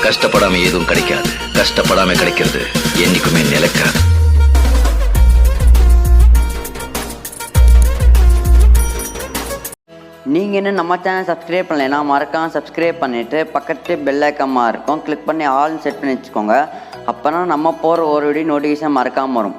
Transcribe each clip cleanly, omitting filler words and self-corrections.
கஷ்டப்படாம எதுவும் கிடைக்காது. கஷ்டப்படாம கிடைக்கிறது என்னைக்குமே நிலைக்காது. நீங்கள் இன்னும் நம்ம சேனல் சப்ஸ்கிரைப் பண்ணலைன்னா மறக்காம சப்ஸ்கிரைப் பண்ணிவிட்டு பக்கத்து பெல் ஐக்கமாக இருக்கும் கிளிக் பண்ணி ஆல் செட் பண்ணி வச்சுக்கோங்க. அப்போனா நம்ம போகிற ஒரு வீடியோ நோட்டிஃபிகேஷன் மறக்காமல் வரும்.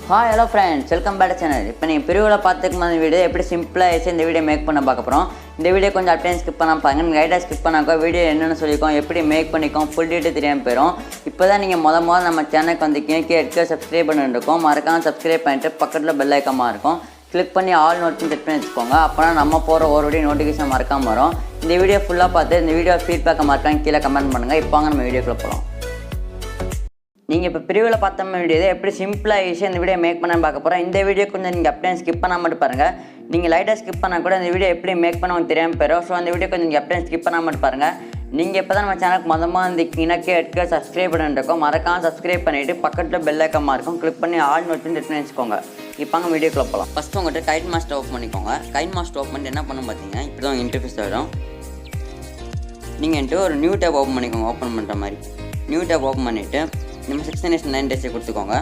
Hi hello friends, welcome back to channel. இப்போ நீங்கள் பிரிவில் பார்த்துக்கும் அந்த வீடியோ எப்படி சிம்பிளாக ஆயிடுச்சு இந்த வீடியோ மேக் பண்ண பார்க்க போகிறோம். இந்த வீடியோ கொஞ்சம் அப்படியே ஸ்கிப் பண்ணால் பாருங்க. கைடாக ஸ்கிப் பண்ணாக்கோ வீடியோ என்னென்னு சொல்லியிருக்கோம், எப்படி மேக் பண்ணிக்கோம், ஃபுல் டீட்டெயில் தெரியாமல் போயிடும். இப்போ தான் நீங்கள் முதல்ல நம்ம சேனலுக்கு வந்து கீழே சப்ஸ்கிரைப் பண்ணிட்டுருக்கோம். மறக்காம சப்ஸ்கிரைப் பண்ணிட்டு பக்கத்தில் பெல் ஐக்கமாக இருக்கும் கிளிக் பண்ணி ஆல் நோட்டிஃபிகேஷன் செட் பண்ணி வச்சுக்கோங்க. அப்போனா நம்ம போகிற ஒரு வீடியோ நோட்டிஃபிகேஷன் மறக்காமல் வரும். இந்த வீடியோ ஃபுல்லாக பார்த்து இந்த வீடியோ ஃபீட்பேக்கை மறக்காம கீழே கமெண்ட் பண்ணுங்கள். இப்போ நம்ம வீடியோக்குள்ளே போகலாம். நீங்கள் இப்போ பிரிவில் பார்த்த வீடியோ எப்படி சிம்பிளாக ஈஸியாக இந்த வீடியோ மேக் பண்ண பார்க்க போகிறோம். இந்த வீடியோ கொஞ்சம் நீங்கள் அப்படியே ஸ்கிப் பண்ணால் மட்டும் பாருங்கள். நீங்கள் லைட்டாக ஸ்கிப் பண்ணால் கூட இந்த வீடியோ எப்படி மேக் பண்ண உங்களுக்கு தெரியாமல் போயிடும். ஸோ அந்த வீடியோ கொஞ்சம் நீங்கள் அப்படியே ஸ்கிப் பண்ணால் மட்டும் பாருங்கள். நீங்கள் இப்போ தான் நம்ம சேனலுக்கு மொதமாக இருந்தீங்கன்னா சப்ஸ்கிரைப் பண்ணிருக்கோம். மறக்காம சப்ஸ்கிரைப் பண்ணிவிட்டு பக்கத்தில் பெல் ஐக்கமாக இருக்கும் கிளிக் பண்ணி ஆல் நோட்டிஃபிகேஷன் செட் பண்ணி வச்சுக்கோங்க. இப்போ வீடியோக்குள்ளே போகலாம். ஃபஸ்ட்டு உங்கள்கிட்ட கைட் மாஸ்டர் ஓப்பன் பண்ணிக்கோங்க. கைட் மாஸ்டர் ஓப்பன் பண்ணிட்டு என்ன பண்ணணும் பார்த்தீங்கன்னா இப்படி தான் இன்டர்ஃபேஸ் வரும். நீங்கள் ஒரு நியூ டேப் ஓப்பன் பண்ணிக்கோங்க. ஓப்பன் பண்ணுற மாதிரி நியூ டேப் ஓப்பன் பண்ணிவிட்டு நம்ம 609 டேஸை கொடுத்துக்கோங்க.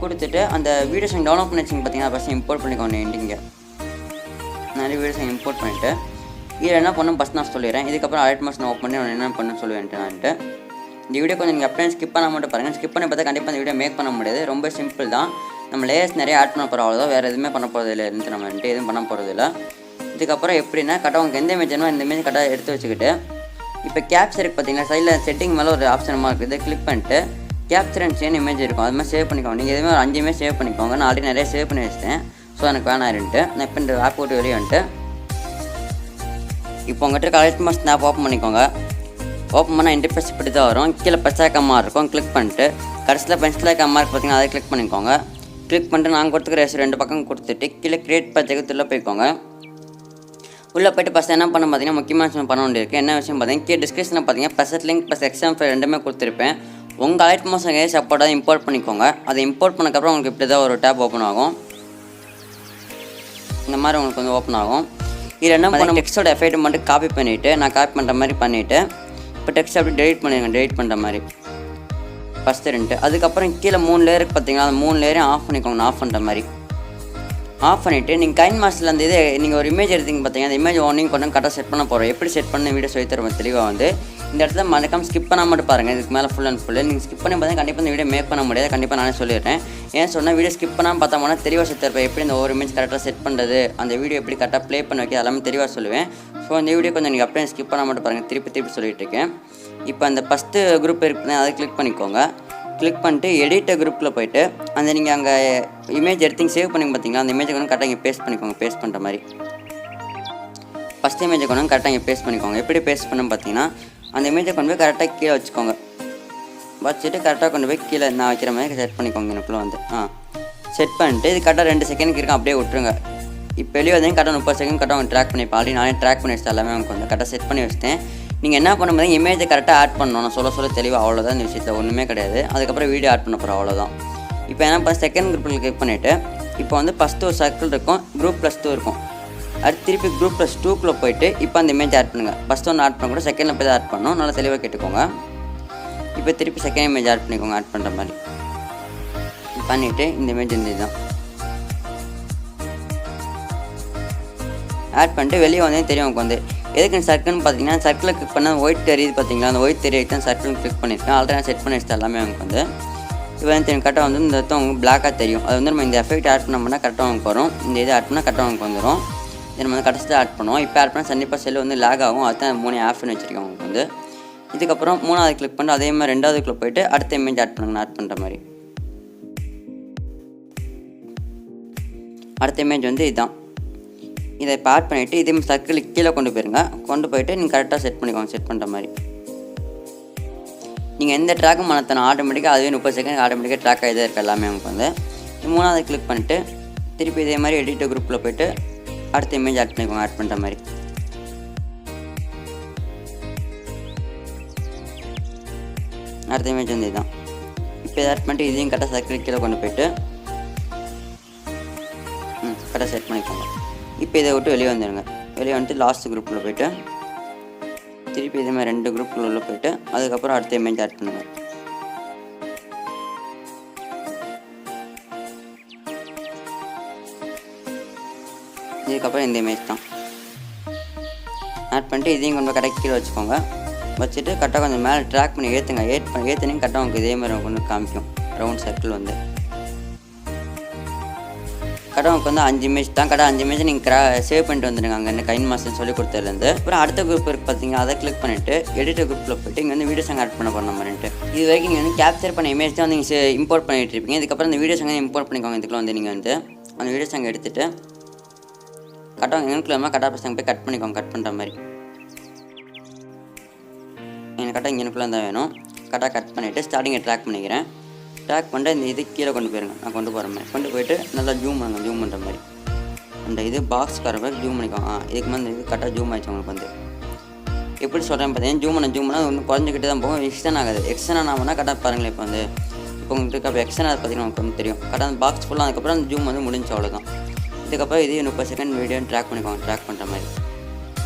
கொடுத்துட்டு அந்த வீடியோஸ் நீங்கள் டவுன்லோட் பண்ணி வச்சிங்க பார்த்தீங்கன்னா ஃபஸ்ட்டு இம்போர்ட் பண்ணிக்கோங்க. இங்கே நிறைய வீடியோஸ் இம்போர்ட் பண்ணிவிட்டு இதில் என்ன பண்ணணும் ஃபஸ்ட் நான் சொல்லிடுறேன். இதுக்கப்புறம் அலைட் மோஷன் ஓப்பன் பண்ணி நான் என்ன பண்ணணும்னு சொல்லுவேன்ட்டு இந்த வீடியோ கொஞ்சம் நீங்கள் அப்படியே ஸ்கிப் பண்ண மட்டும் பாருங்கள். ஸ்கிப் பண்ணி பார்த்தா கண்டிப்பாக இந்த வீடியோ மேக் பண்ண முடியாது. ரொம்ப சிம்பிள் தான். நம்ம லேயர்ஸ் நிறைய ஆட் பண்ண போகிறோம், அவ்வளோதான். வேறு எதுவுமே பண்ண போகிறது இல்லை. இருந்து நம்ம எதுவும் பண்ண போகிறது இல்லை. இதுக்கப்புறம் எப்படின்னா கரெக்டாக உங்களுக்கு எந்த இமேஜ் வேணுமோ இந்த இமேஜ் கரெக்டாக எடுத்து வச்சுக்கிட்டு இப்போ கேப்சருக்கு பார்த்தீங்கன்னா சைடில் செட்டிங் மேலே ஒரு ஆப்ஷனமாக இருக்குது. கிளிக் பண்ணிட்டு கேப்சர் அண்ட் சேவ் இமேஜ் இருக்கும். அது மாதிரி சேவ் பண்ணிக்கோங்க. நீங்கள் எதுவுமே ஒரு 5 இமேஜ் சேவ் பண்ணிக்கோங்க. நான் ஆல்ரெடி நிறைய சேவ் பண்ணி வச்சிட்டேன். ஸோ எனக்கு வேணாருன்ட்டு நான் இப்போ இந்த ஆப் போட்டு வெளியே வந்துட்டு இப்போ உங்கள்கிட்ட அலைட் மோஷன் ஆப் ஓப்பன் பண்ணிக்கோங்க. ஓப்பன் பண்ணால் இன்டர்ஃபேஸ் இப்படி தான் வரும். கீழே பச்சை கம்மா இருக்கும். கிளிக் பண்ணிட்டு கடைசியில் பென்சில் கம்மா இருக்குது பார்த்தீங்கன்னா அதை கிளிக் பண்ணிக்கோங்க. கிளிக் பண்ணிட்டு நாங்கள் கொடுத்துக்கிற ரெண்டு பக்கம் கொடுத்துட்டு கீழே கிரியேட் பச்சைக்கு போய்க்கோங்க. உள்ளே போய்ட்டு ஃபஸ்ட் என்ன பண்ண பார்த்தீங்கன்னா முக்கியமான விஷயம் பண்ண வேண்டியிருக்கு. என்ன விஷயம் பார்த்தீங்கன்னா கீழே டிஸ்கிரிப்ஷனில் பார்த்தீங்கன்னா plus link plus exam file ரெண்டுமே கொடுத்துருப்பேன். உங்கள் அலைட் மோஷன் சப்போர்ட்டாக இம்போர்ட் பண்ணிக்கோங்க. அதை இம்போர்ட் பண்ணக்கப்புறம் உங்களுக்கு இப்படி தான் ஒரு டேப் ஓப்பன் ஆகும். இந்த மாதிரி உங்களுக்கு வந்து ஓப்பன் ஆகும். இதில் என்ன பண்ண டெக்ஸ்டோட எஃபெக்ட் மட்டும் காப்பி பண்ணிவிட்டு நான் காப்பி பண்ணுற மாதிரி பண்ணிவிட்டு இப்போ டெக்ஸ்ட் அப்படி டெலிட் பண்ணிடுங்க. டெலிட் பண்ணுற மாதிரி ஃபஸ்ட்டு 2. அதுக்கப்புறம் கீழே 3 லேயருக்கு பார்த்தீங்கன்னா அந்த 3 லேயரையும் ஆஃப் பண்ணிக்கோங்க. நான் ஆஃப் பண்ணுற மாதிரி ஆஃப் பண்ணிவிட்டு நீங்கள் கைன் மாஸ்டரில் அந்த இது நீங்கள் ஒரு இமேஜ் எடுத்தீங்க பார்த்தீங்கன்னா அந்த இமேஜ் ஒன்றையும் கொண்டு கரெக்டாக செட் பண்ண போகிறோம். எப்படி செட் பண்ண வீடியோ சொல்லி தருவோம் தெளிவாக வந்து இந்த இடத்துல மறக்காம ஸ்கிப் பண்ணால் மட்டும் பாருங்கள். இதுக்கு மேலே ஃபுல் அண்ட் ஃபுல்லு நீங்கள் ஸ்கிப் பண்ணி பார்த்தீங்கன்னா கண்டிப்பாக இந்த வீடியோ மேக் பண்ண முடியாது. கண்டிப்பாக நானே சொல்லிடுறேன். ஏன் சொன்னால் வீடியோ ஸ்கிப் பண்ணாமல் பார்த்தோம்னா தெளிவாக செட் தருப்பேன். எப்படி இந்த ஒரு இமேஜ் கரெக்டாக செட் பண்ணுறது, அந்த வீடியோ எப்படி கரெக்டாக ப்ளே பண்ண வைக்க எல்லாமே தெளிவாக சொல்லுவேன். ஸோ இந்த வீடியோ கொஞ்சம் நீங்கள் அப்படியே ஸ்கிப் பண்ணால் மட்டும் பாருங்கள். திருப்பி சொல்லிட்டு இருக்கேன். இப்போ அந்த ஃபஸ்ட்டு குரூப் இருக்குதுன்னா அதை கிளிக் பண்ணிக்கோங்க. கிளிக் பண்ணிட்டு எடிட்டர் குரூப்பில் போய்ட்டு அந்த நீங்கள் அங்கே இமேஜ் எடுத்து சேவ் பண்ணிங்க பார்த்தீங்களா, அந்த இமேஜை கொண்டு கரெக்டாக இங்கே பேஸ்ட் பண்ணிக்கோங்க. பேஸ்ட் பண்ணுற மாதிரி ஃபஸ்ட் இமேஜை கொண்டு கரெக்டாக இங்கே பேஸ்ட் பண்ணிக்கோங்க. எப்படி பேஸ்ட் பண்ணணும் பார்த்தீங்கன்னா அந்த இமேஜை கொண்டு போய் கரெக்டாக கீழே வச்சுக்கோங்க. வச்சுட்டு கரெக்டாக கொண்டு போய் கீழே நான் வைக்கிற மாதிரி செட் பண்ணிக்கோங்க. எனக்குள்ளே வந்து செட் பண்ணிட்டு இது கரெக்டாக 2 செகண்டுக்கு இருக்கும். அப்படியே விட்டுருங்க. இப்போ வெளியே வந்து கரெக்டாக 30 செகண்ட் கரெக்டாக அவங்க ட்ராக் பண்ணிப்பேன். ஆல்ரெடி நானே ட்ராக் பண்ணி வச்சுட்டு எல்லாமே அவங்க வந்து கரெக்டாக செட் பண்ணி வச்சுட்டேன். நீங்கள் என்ன பண்ண போது இமேஜை கரெக்டாக ஆட் பண்ணணும். நான் சொல்ல தெளிவாக அவ்வளோதான். இந்த விஷயத்தில் ஒன்றுமே கிடையாது. அதுக்கப்புறம் வீடியோ ஆட் பண்ண போகிறோம், அவ்வளோதான். இப்போ என்ன பண்ண செகண்ட் குரூப்பில் கிளிக் பண்ணிவிட்டு இப்போ வந்து ஃபஸ்ட்டு ஒரு சர்க்கிள் இருக்கும், குரூப் +2 இருக்கும். அடுத்து திருப்பி குரூப் +2க்குள்ளே போய்ட்டு இப்போ அந்த இமேஜ் ஆட் பண்ணுங்கள். ஃபஸ்ட்டு ஒன்று ஆட் பண்ண கூட செகண்டில் போய் தான் ஆட் பண்ணணும். நல்லா தெளிவாக கேட்டுக்கோங்க. இப்போ திருப்பி செகண்ட் இமேஜ் ஆட் பண்ணிக்கோங்க. ஆட் பண்ணுற மாதிரி பண்ணிவிட்டு இந்த இமேஜ் இந்த இதுதான் ஆட் பண்ணிட்டு வெளியே வந்து தெரியும் உங்களுக்கு வந்து எதுக்கு சர்க்கிள்னு பார்த்தீங்கன்னா சர்க்கிளில் கிளிக் பண்ணால் ஒயிட் தெரியுது பார்த்தீங்களா, அந்த ஒயிட் தெரியுது தான் சர்க்கிள் கிளிக் பண்ணியிருக்கேன். ஆல்ரெடி நான் செட் பண்ணி வச்சுட்டு எல்லாமே அவங்க வந்து இப்போ வந்து கரெக்டாக வந்து இந்த இடத்த உங்களுக்கு பிளாக்காக தெரியும். அது வந்து நம்ம இந்த எஃபெக்ட் ஆட் பண்ணோம்னா கரெக்டாக அவங்க வரும். இந்த இது ஆட் பண்ணால் கரெக்டாக அவங்க வந்துடும். இதை நம்ம வந்து கடைசியாக ஆட் பண்ணுவோம். இப்போ ஆட் பண்ணால் கண்டிப்பாக செல்லு வந்து லேக் ஆகும். அதுதான் 3 ஆப்ஷன் வச்சுருக்கேன் உங்களுக்கு வந்து. இதுக்கப்புறம் 3வது கிளிக் பண்ணிட்டு அதே மாதிரி 2வதுக்குள்ளே போய்ட்டு அடுத்த இமேஜ் ஆட் பண்ணுங்க. ஆட் பண்ணுற மாதிரி அடுத்த இமேஜ் வந்து இதுதான். இதை இப்போ ஆட் பண்ணிவிட்டு இதே சர்க்கிள் கீழே கொண்டு போயிருங்க. கொண்டு போய்ட்டு நீங்கள் கரெக்டாக செட் பண்ணிக்கோங்க. செட் பண்ணுற மாதிரி நீங்கள் எந்த ட்ராக்கும் பண்ணத்தணும் ஆட்டோமேட்டிக்காக அதுவே 30 செகண்ட் ஆட்டோமேட்டிக்காக ட்ராக் ஆகி தான் இருக்குது எல்லாமே உங்களுக்கு வந்து. 3வது கிளிக் பண்ணிவிட்டு திருப்பி இதே மாதிரி எடிட்டர் குரூப்பில் போய்ட்டு அடுத்த இமேஜ் ஆட் பண்ணிக்கோங்க. ஆட் பண்ணுற மாதிரி அடுத்த இமேஜ் வந்து இதுதான். இப்போ இதை ஆட் பண்ணிட்டு இதையும் கரெக்டாக சர்க்கிள் கீழே கொண்டு போய்ட்டு கரெக்டாக செட் பண்ணிக்கோங்க. இப்போ இதை விட்டு வெளியே வந்துடுங்க. வெளியே வந்துட்டு லாஸ்ட் குரூப்பில் போய்ட்டு திருப்பி இதே மாதிரி 2 குரூப்புக்குள்ள உள்ள போய்ட்டு அதுக்கப்புறம் அடுத்த இமேஜ் ஆட் பண்ணுங்கள். இதுக்கப்புறம் இந்த இமேஜ் தான் ஆட் பண்ணிட்டு இதையும் கொண்டு கரெக்ட் கீழே வச்சுக்கோங்க. வச்சுட்டு கரெக்டாக கொஞ்சம் மேலே ட்ராக் பண்ணி ஏற்றுனீங்க கரெக்டாக உங்களுக்கு இதே மாதிரி உங்களுக்கு காமிக்கும். ரவுண்ட் சர்க்கிள் வந்து கரெக்டாக உங்களுக்கு வந்து 5 இமேஜ் தான். கரெக்டாக 5 இமேஜ் நீங்கள் சேவ் பண்ணிட்டு வந்துடுங்க. அங்கே என்ன கைன் மாஸ்டர்னு சொல்லி கொடுத்ததுலேருந்து. அப்புறம் அடுத்த குரூப் இருக்குது பார்த்தீங்கன்னா, அதை கிளிக் பண்ணிவிட்டு எடிட்டர் குரூப்பில் போய்ட்டு இங்கே வந்து வீடியோ சாங் ஆட் பண்ண போகிற மாதிரிட்டு இது வரைக்கும் நீங்கள் வந்து கேப்சர் பண்ண இமேஜ் தான் வந்து நீங்கள் இம்போர்ட் பண்ணிட்டு இருப்பீங்க. இதுக்கப்புறம் இந்த வீடியோ சாங்கை இம்போர்ட் பண்ணிக்கோங்க. இதுக்குள்ள வந்து நீங்கள் வந்து அந்த வீடியோ சாங் எடுத்துகிட்டு கரெக்டாக இங்கேனுக்குள்ளே கரெக்டாக பசங்க போய் கட் பண்ணிக்கோங்க. கட் பண்ணுற மாதிரி எனக்கு கரெக்டாக இங்கேனுக்குள்ளே தான் வேணும். கரெக்டாக கட் பண்ணிவிட்டு ஸ்டார்டிங்கை ட்ராக் பண்ணிக்கிறேன். ட்ராக் பண்ணிட்டு இந்த இது கீழே கொண்டு போயிருங்க. நான் கொண்டு போகிற மாதிரி கொண்டு போய்ட்டு நல்லா ஜூம் பண்ணுற மாதிரி அந்த இது பாக்ஸ் வர மாதிரி ஜூம் பண்ணிக்கோங்க. இதுக்கு வந்து இது கரெக்டாக ஜூம் ஆகிடுச்சு உங்களுக்கு வந்து. எப்படி சொல்கிறேன் பார்த்தீங்கன்னா, ஜூம் பண்ணால் ஒன்று குறைஞ்சிக்கிட்டு தான் போகும். எக்ஸ்டன் ஆகாது. எக்ஸ்டன் ஆகாமல் கரெக்டாக பாருங்களேன். இப்போ வந்து இப்போ உங்களுக்கு அப்போ எக்ஸ்டன் ஆகுது பார்த்தீங்கன்னா உங்களுக்கு வந்து தெரியும். கரெக்டாக அந்த பாக்ஸ் ஃபுல்லாக அதுக்கப்புறம் அந்த ஜூம் வந்து முடிஞ்சு அவ்வளோதான். இதுக்கப்புறம் இதே 30 செகண்ட் வீடியோ ட்ராக் பண்ணிக்கோங்க. ட்ராக் பண்ணுற மாதிரி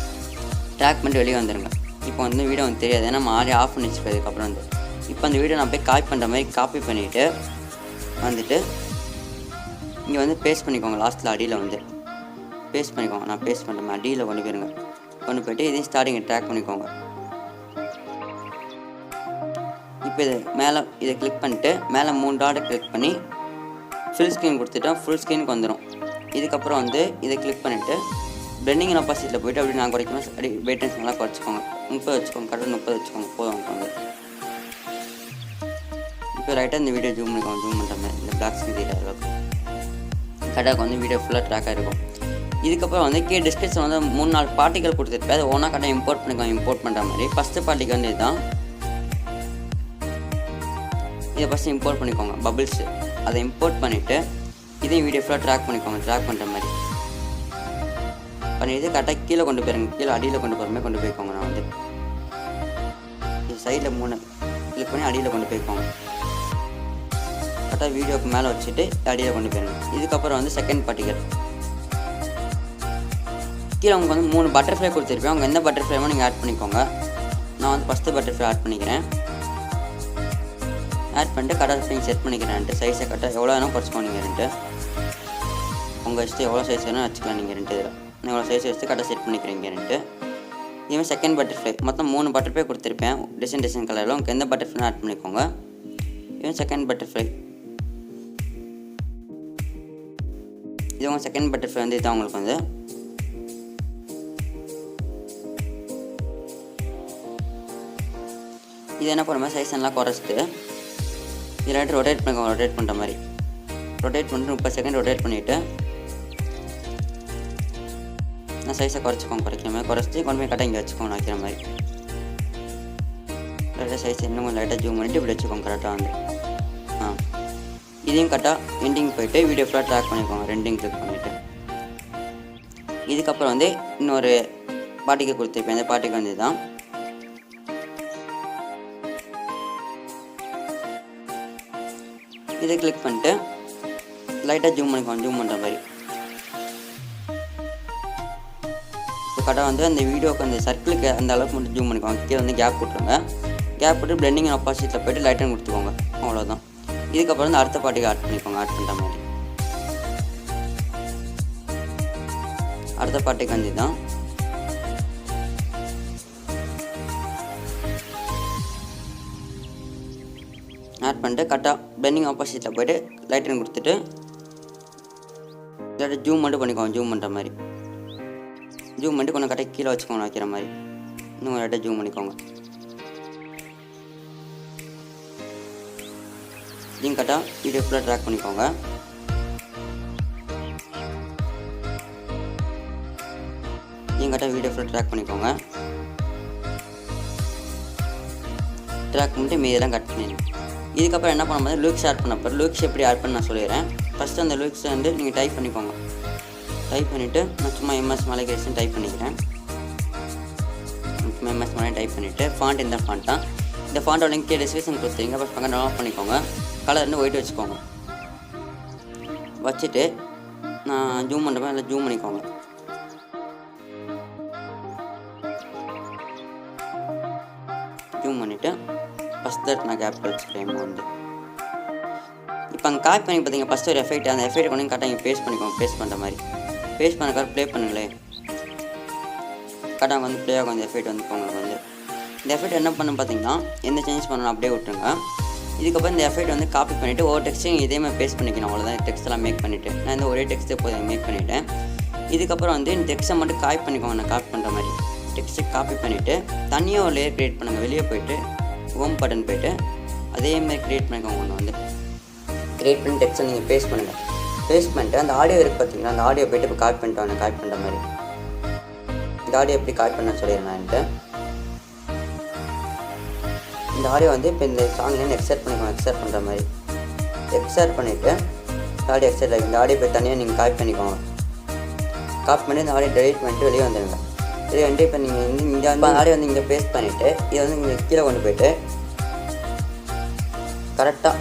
ட்ராக் பண்ணிட்டு வெளியே வந்துடுங்க. இப்போ வந்து வீடியோ வந்து தெரியாது, ஏன்னா நம்ம ஆடி ஆஃப் பண்ணி வச்சுக்கோ. இதுக்கப்புறம் வந்து இப்போ அந்த வீடியோ நான் போய் காப்பி பண்ணுற மாதிரி காப்பி பண்ணிவிட்டு வந்துட்டு இங்கே வந்து பேஸ்ட் பண்ணிக்கோங்க. லாஸ்ட்டில் அடியில் வந்து பேஸ்ட் பண்ணிக்கோங்க. நான் பேஸ்ட் பண்ணுற மாதிரி அடியில் கொண்டு போயிருங்க. கொண்டு போய்ட்டு இதையும் ஸ்டார்டிங்கை ட்ராக் பண்ணிக்கோங்க. இப்போ இது மேலே இதை கிளிக் பண்ணிட்டு மேலே 3 டாட்டை கிளிக் பண்ணி ஃபுல் ஸ்க்ரீன் கொடுத்துட்டா ஃபுல் ஸ்க்ரீனுக்கு வந்துடும். இதுக்கப்புறம் வந்து இதை கிளிக் பண்ணிவிட்டு பிளெண்டிங் அண்ட் ஆப்போசிட்டில் போய்ட்டு அப்படி நான் குறைக்கணும். அப்படி பிரைட்னஸ் நல்லா குறைச்சிக்கோங்க. 30 வச்சுக்கோங்க. கரெக்டாக 30 வச்சுக்கோங்க. போதும் உங்களுக்கு வந்து. இப்போ ரைட்டாக இந்த வீடியோ ஜூம் பண்ணிக்கோங்க. ஜூம் பண்ணுற மாதிரி இந்த பிளாக் ஸ்க்ரீன் இருக்கும். கரெக்டாக வந்து வீடியோ ஃபுல்லாக ட்ராக்காக இருக்கும். இதுக்கப்புறம் வந்து டிஸ்கிரிப்ஷன் வந்து 3-4 பார்ட்டிகள் கொடுத்துருப்பேன். அதை ஒன்றா கரெக்டாக இம்போர்ட் பண்ணிக்கோங்க. இம்போர்ட் பண்ணுற மாதிரி ஃபஸ்ட்டு பார்ட்டிக்கு வந்து இதுதான். இதை ஃபஸ்ட்டு இம்போர்ட் பண்ணிக்கோங்க. பபிள்ஸு அதை இம்போர்ட் பண்ணிவிட்டு இதையும் வீடியோ ஃபுல்லாக ட்ராக் பண்ணிக்கோங்க. ட்ராக் பண்ணுற மாதிரி பண்ணிவிட்டு கரெக்டாக கீழே கொண்டு போயிருங்க. கீழே அடியில் கொண்டு போகிற மாதிரி கொண்டு போய்க்கோங்க. நான் வந்து இது சைடில் 3 கிளிக் பண்ணி அடியில் கொண்டு போய்க்கோங்க. கரெக்டாக வீடியோக்கு மேலே வச்சுட்டு அடியில் கொண்டு போயிருங்க. இதுக்கப்புறம் வந்து செகண்ட் பார்ட்டிகள் கீழே உங்களுக்கு வந்து 3 பட்டர்ஃப்ளை கொடுத்துருப்பேன். அவங்க எந்த பட்டர்ஃப்ளைமோ நீங்கள் ஆட் பண்ணிக்கோங்க. நான் வந்து ஃபஸ்ட்டு பட்டர்ஃப்ளை ஆட் பண்ணிக்கிறேன். ஆட் பண்ணிட்டு கரெக்டாக நீங்கள் செட் பண்ணிக்கிறேன்ட்டு சைஸை கரெக்டாக எவ்வளோ வேணும் குறைச்சிக்கோங்க. நீங்கள் உங்கள் இஷ்டம் எவ்வளோ சைஸ் வேணும் வச்சுக்கலாம். நீங்கள் இதில் எவ்வளோ சைஸ் வச்சு கரெக்டாக செட் பண்ணிக்கிறீங்கன்ட்டு. இதுமாதிரி செகண்ட் பட்டர்ஃப்ளை மொத்தம் 3 பட்டர்ஃப்ளை கொடுத்துருப்பேன். டிசைன் கலரில் உங்களுக்கு எந்த பட்டர்ஃப்ளையும் ஆட் பண்ணிக்கோங்க. இது செகண்ட் பட்டர்ஃப்ளை. இது உங்கள் செகண்ட் பட்டர்ஃப்ளை வந்து இதுதான் உங்களுக்கு வந்து. இது என்ன பண்ணுற மாதிரி சைஸ் நல்லா குறைச்சிட்டு இதில் ரொட்டேட் பண்ணிக்கோங்க. ரொட்டேட் பண்ணுற மாதிரி ரொட்டேட் பண்ணிட்டு 30 செகண்ட் ரொட்டேட் பண்ணிவிட்டு நான் சைஸை குறைச்சிக்கோங்க. குறைக்கிற மாதிரி குறைச்சி கொண்டு போய் கரெக்டாக இங்கே வச்சுக்கோங்க. வைக்கிற மாதிரி கரெக்டாக சைஸ் இன்னும் லைட்டாக ஜூம் பண்ணிவிட்டு இப்படி வச்சுக்கோங்க. கரெக்டாக வந்து இதையும் கரெக்டாக எண்டிங் போய்ட்டு வீடியோ ஃபுல்லாக ட்ராக் பண்ணிக்கோங்க. ரெண்டையும் கிளிக் பண்ணிவிட்டு இதுக்கப்புறம் வந்து இன்னொரு பாட்டிக்கு கொடுத்துருப்பேன். இந்த பாட்டிக்கு வந்து தான் இதை கிளிக் பண்ணிட்டு லைட்டாக ஜூம் பண்ணிக்கோங்க. ஜூம் பண்ணுற மாதிரி இப்போ கரெக்டாக வந்து அந்த வீடியோக்கு அந்த சர்க்கிளுக்கு அந்த அளவுக்கு மட்டும் ஜூம் பண்ணிக்கோங்க. கீழே வந்து கேப் போட்டுருங்க. கேப் போட்டு பிளெண்டிங் ஆப்போசிட்டில் போய்ட்டு லைட்டாக கொடுத்துக்கோங்க. அவ்வளோதான். இதுக்கப்புறம் வந்து அடுத்த பாட்டிக்கு ஆட் பண்ணிக்கோங்க. ஆட் பண்ணுற மாதிரி அடுத்த பாட்டிக்கு வந்து தான் ஆட் பண்ணிட்டு கரெக்டாக பிளெண்டிங் ஆப்போசிட்டில் போய்ட்டு லைட்டன் கொடுத்துட்டு லைட்டாக ஜூம் மட்டும் பண்ணிக்கோங்க. ஜூம் பண்ணுற மாதிரி ஜூம் பண்ணிட்டு கொஞ்சம் கரெக்டாக கீழே வச்சுக்கோங்க. வைக்கிற மாதிரி இன்னும் லைட்டாக ஜூம் பண்ணிக்கோங்க. இதையும் கரெக்டாக வீடியோ ஃபுல்லாக ட்ராக் பண்ணிக்கோங்க. இதையும் கரெக்டாக வீடியோ ஃபுல்லாக ட்ராக் பண்ணிக்கோங்க. ட்ராக் பண்ணிட்டு மீதெல்லாம் கட் பண்ணிடுங்க. இதுக்கப்புறம் என்ன பண்ண மாதிரி லூக்ஸ் ஆட் பண்ண போகிறேன். லூக்ஸ் எப்படி ஆட் பண்ண நான் சொல்லிடுறேன். ஃபஸ்ட்டு அந்த லூக்ஸை வந்து நீங்கள் டைப் பண்ணிக்கோங்க. டைப் பண்ணிவிட்டு நான் சும்மா MS Malai Creation டைப் பண்ணிக்கிறேன். சும்மா MS Malai டைப் பண்ணிவிட்டு ஃபாண்ட் இந்த ஃபாண்ட் தான். இந்த ஃபாண்ட்டோட லிங்க் டிஸ்கிரிப்ஷன் கொடுத்துருங்க. ஃபஸ்ட் பக்கம் டவுன்லோட் பண்ணிக்கோங்க. கலர் வந்து ஒயிட் வச்சுக்கோங்க. வச்சுட்டு நான் ஜூம் பண்ணுறேன். இல்லை ஜூம் பண்ணிக்கோங்க. தட் நான் கேபிட்டல்ஸ் ஃப்ரேம் வந்து இப்போ அங்கே காப்பி பண்ணி பார்த்தீங்க ஃபஸ்ட்டு ஒரு எஃபெக்ட் அந்த எஃபெக்ட் கொண்டு கரெக்டாக நீங்கள் பேஸ்ட் பண்ணிக்கோங்க பேஸ்ட் பண்ணுற மாதிரி பேஸ்ட் பண்ணக்கார ப்ளே பண்ணுங்களேன் கரெக்டாக வந்து ப்ளே ஆகும் அந்த எஃபெக்ட் வந்து உங்களுக்கு வந்து இந்த எஃபெக்ட் என்ன பண்ணணும் பார்த்தீங்கன்னா எந்த சேஞ்ச் பண்ணணும் அப்படியே விட்டுருங்க இதுக்கப்புறம் இந்த எஃபெக்ட் வந்து காப்பி பண்ணிவிட்டு ஒவ்வொரு டெக்ஸ்ட்டையும் இதே மாதிரி பேஸ்ட் பண்ணிக்கணும் அவ்வளோதான் டெக்ஸ்ட்லாம் மேக் பண்ணிவிட்டு நான் இந்த ஒரே டெக்ஸ்ட்டை போய் மேக் பண்ணிவிட்டேன் இதுக்கப்புறம் வந்து இந்த டெக்ஸ்ட்டை மட்டும் காப்பி பண்ணிக்கோங்க நான் காப்பி பண்ணுற மாதிரி டெக்ஸ்ட்டை காப்பி பண்ணிவிட்டு தனியாக ஒரு லேயர் க்ரியேட் பண்ணுங்கள் வெளியே போய்ட்டு ஹோம் பட்டன் போய்ட்டு அதேமாதிரி க்ரியேட் பண்ணிக்கோங்க ஒன்று வந்து க்ரியேட் பண்ணி டெக்ஸ்ட்டை நீங்கள் பேஸ்ட் பண்ணுங்கள் பேஸ்ட் பண்ணிட்டு அந்த ஆடியோ இருக்குது பார்த்தீங்கன்னா அந்த ஆடியோ போய்ட்டு இப்போ காப்பி பண்ணிட்டு வாங்க காப்பி பண்ணுற மாதிரி இந்த ஆடியோ எப்படி காப்பி பண்ண சொல்லிடுறேன் இந்த ஆடியோ வந்து இப்போ இந்த சாங்லேருந்து எக்ஸ்ட்ராக்ட் பண்ணிக்கோங்க எக்ஸ்ட்ராக்ட் பண்ணுற மாதிரி எக்ஸ்ட்ராக்ட் பண்ணிவிட்டு ஆடியோ எக்ஸ்ட்ராக்ட் ஆகி இந்த ஆடியோ போய் தனியாக நீங்கள் காப்பி பண்ணிக்கோங்க காப்பி பண்ணி இந்த ஆடியோ டெலிட் பண்ணிட்டு வெளியே வந்துடுங்க வெளியே வந்து இப்போ நீங்கள் வந்து இந்த ஆடியோ வந்து இங்கே பேஸ்ட் பண்ணிவிட்டு இதை வந்து நீங்கள் கீழே கொண்டு போய்ட்டு கரெக்டாக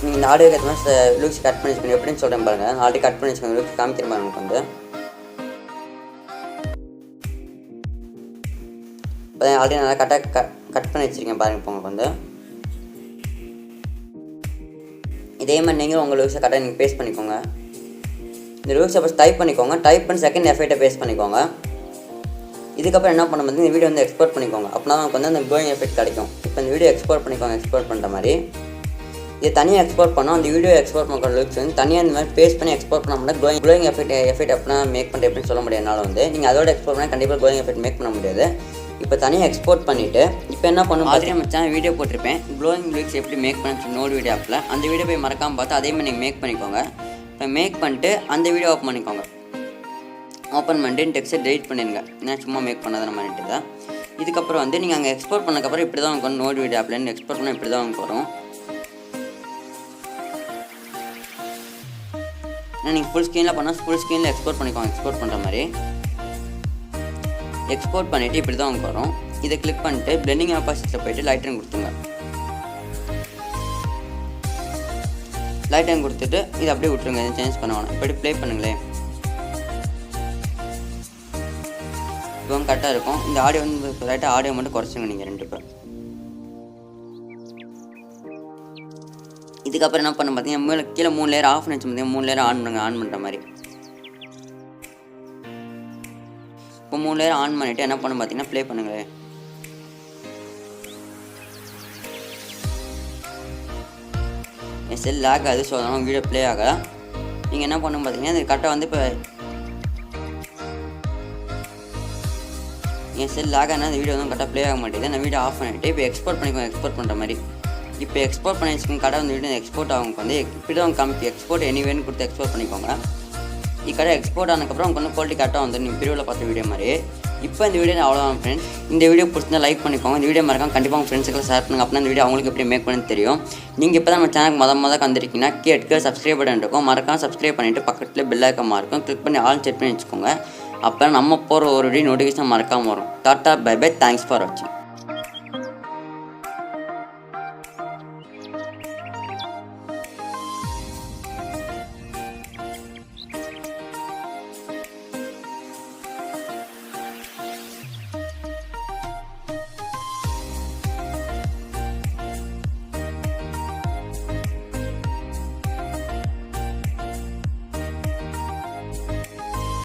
நீங்கள் இந்த ஆடியோக்கு ஏற்ற மாதிரி லூக்ஸ் கட் பண்ணி வச்சுக்கணும் எப்படின்னு சொல்கிறேன் பாருங்கள் ஆல்ரெடி கட் பண்ணி வச்சுக்கோங்க லூக்ஸ் காமிக்கிறேன் பாருங்க எனக்கு வந்து இப்போ ஆல்ரெடி நல்லா கரெக்டாக கட் பண்ணி வச்சுருக்கேன் பாருங்கள் இப்போ உங்களுக்கு வந்து இதே மாதிரி நீங்களும் உங்கள் லூக்ஸை கரெக்டாக நீங்கள் பேஸ்ட் பண்ணிக்கோங்க இந்த லூக்ஸை ஃபஸ்ட் டைப் பண்ணிக்கோங்க டைப் பண்ணி செகண்ட் எஃபெக்ட்டை பேஸ்ட் பண்ணிக்கோங்க இதுக்கப்புறம் என்ன பண்ண வந்து இந்த வீடியோ வந்து எக்ஸ்போர்ட் பண்ணிக்கோங்க அப்படின்னா நமக்கு வந்து அந்த க்ளோயிங் எஃபெக்ட் கிடைக்கும் இப்போ இந்த வீடியோ எக்ஸ்போர்ட் பண்ணிக்கோங்க எக்ஸ்போர்ட் பண்ணுற மாதிரி இது தனியாக எக்ஸ்போர்ட் பண்ணோம் அந்த வீடியோ எக்ஸ்போர்ட் பண்ணுற லூக்ஸ் வந்து தனியாக இந்த மாதிரி பேஸ்ட் பண்ணி எக்ஸ்போர்ட் பண்ண முடியாது க்ளோயிங் எஃபெக்ட் அப்படின்னா மேக் பண்ணுறது எப்படின்னு சொல்ல முடியாது என்னால் வந்து நீங்கள் அதோட எக்ஸ்போர்ட் பண்ணால் கண்டிப்பாக க்ளோயிங் எஃபெக்ட் மேக் பண்ண முடியாது இப்போ தனியாக எக்ஸ்போர்ட் பண்ணிவிட்டு இப்போ என்ன பண்ணணும் ஆல்ரெடி நம்ம சேனல் வீடியோ போட்டிருப்பேன் க்ளோயிங் லூக்ஸ் எப்படி மேக் பண்ண நோட் வீடியோ ஆப்பில் அந்த வீடியோ போய் மறக்காமல் பார்த்து அதே மாதிரி நீங்கள் மேக் பண்ணிக்கோங்க இப்போ மேக் பண்ணிட்டு அந்த வீடியோ ஓப்பன் பண்ணிக்கோங்க ஓப்பன் பண்ணிட்டு டெக்ஸ்ட்டை டெலிட் பண்ணிடுங்க ஏன்னா சும்மா மேக் பண்ணாத நம்ம பண்ணிட்டு தான் இதுக்கப்புறம் வந்து நீங்கள் அங்கே எக்ஸ்போர்ட் பண்ணக்கப்புறம் இப்படி தான் உங்களுக்கு நோட் வீடியோ ஆப்லேருந்து எக்ஸ்போர்ட் பண்ணால் இப்படி தான் உங்களுக்கு வரும் ஏன்னா நீங்கள் ஃபுல் ஸ்க்ரீனில் பண்ணால் ஃபுல் ஸ்க்ரீனில் எக்ஸ்போர்ட் பண்ணிக்கோங்க எக்ஸ்போர்ட் பண்ணுற மாதிரி எக்ஸ்போர்ட் பண்ணிவிட்டு இப்படி தான் உங்களுக்கு வரும் இதை கிளிக் பண்ணிட்டு பிளெண்டிங் ஆப்போசிட்டில் போய்ட்டு லைட்டன் கொடுத்துங்க லைட்டன் கொடுத்துட்டு இதை அப்படியே விட்டுருங்க எதுவும் சேஞ்ச் பண்ண வேணும் இப்படி ப்ளே பண்ணுங்களேன் இப்போ கரெக்டாக இருக்கும் இந்த ஆடியோ வந்து லைட்டாக ஆடியோ மட்டும் குறைச்சிங்க நீங்கள் 2 பேர் இதுக்கப்புறம் என்ன பண்ண பார்த்தீங்கன்னா கீழே 3 லேயர் ஆஃப் பண்ணி வச்சு பார்த்தீங்கன்னா 3 லேயர் ஆன் பண்ணுங்க ஆன் பண்ணுற மாதிரி இப்போ 3 லேயர் ஆன் பண்ணிவிட்டு என்ன பண்ண பார்த்தீங்கன்னா ப்ளே பண்ணுங்களேன் என் செல் லேக் ஆகுது ஸோ அதனால் வீடியோ ப்ளே ஆக நீங்கள் என்ன பண்ணணும் பார்த்தீங்கன்னா இது கரெக்டாக வந்து இப்போ என் செல் லேக் ஆனால் அந்த வீடியோ வந்து கரெக்டாக ப்ளே ஆக மாட்டேங்குது நான் வீடியோ ஆஃப் பண்ணிவிட்டு இப்போ எக்ஸ்போர்ட் பண்ணிக்கோங்க எக்ஸ்போர்ட் பண்ணுற மாதிரி இப்போ எக்ஸ்போர்ட் பண்ணி வச்சுக்கோங்க கரெக்டாக வந்து வீடியோ எக்ஸ்போர்ட் ஆகும் வந்து இப்படி தான் காமிக்கு எக்ஸ்போர்ட் எனிவேன்னு கொடுத்து எக்ஸ்போர்ட் பண்ணிக்கோங்க கடை எக்ஸ்போர்ட் ஆனதுக்கப்புறம் உங்களுக்கு வந்து குவாலிட்டி கரெக்டாக வந்து நீங்கள் பிரிவில் பார்த்த வீடியோ மாதிரி இப்போ இந்த வீடியோ அவ்வளோதான் ஃப்ரெண்ட்ஸ் இந்த வீடியோ பிடிச்சிருந்தா லைக் பண்ணிக்கோங்க இந்த வீடியோ மறக்காம கண்டிப்பாக உங்கள் ஃப்ரெண்ட்ஸுக்கு ஷேர் பண்ணுங்க அப்படின்னா இந்த வீடியோ அவங்களுக்கு எப்படி மேக் பண்ணு தெரியும் நீங்கள் இப்போ தான் நம்ம சேனலுக்கு மொதல் வந்திருக்கீங்கன்னா கேட்க சப்ஸ்கிரைப் பட்டன் இருக்கும் மறக்காம சப்ஸ்கிரைப் பண்ணிவிட்டு பக்கத்தில் பெல் ஐக்கான் இருக்கும் கிளிக் பண்ணி ஆல் செட் பண்ணி வச்சுக்கோங்க அப்போ நம்ம போகிற ஒரு வீடியோ நோட்டிஃபிகேஷன் மறக்காமல் வரும் tata bye bye thanks for வாட்சிங்